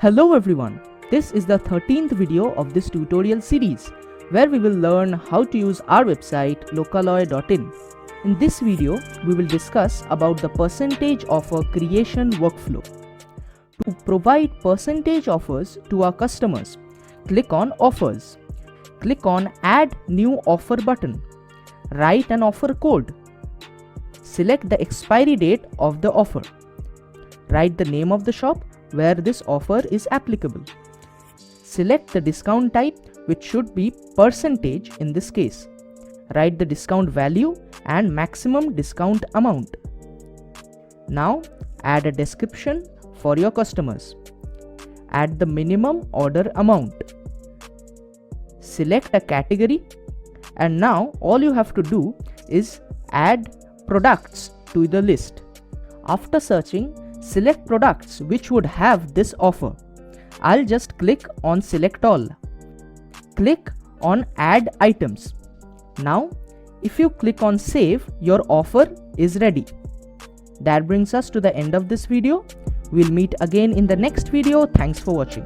Hello everyone, this is the 13th video of this tutorial series where we will learn how to use our website localoi.in. In this video, we will discuss about the percentage offer creation workflow. To provide percentage offers to our customers, click on Offers. Click on Add New Offer button. Write an offer code. Select the expiry date of the offer. Write the name of the shop where this offer is applicable. Select the discount type, which should be percentage in this case. Write the discount value and maximum discount amount. Now add a description for your customers. Add the minimum order amount. Select a category, and now all you have to do is add products to the list. After searching, select products which would have this offer. I'll just click on Select All. Click on Add Items. Now, if you click on Save, your offer is ready. That brings us to the end of this video. We'll meet again in the next video. Thanks for watching.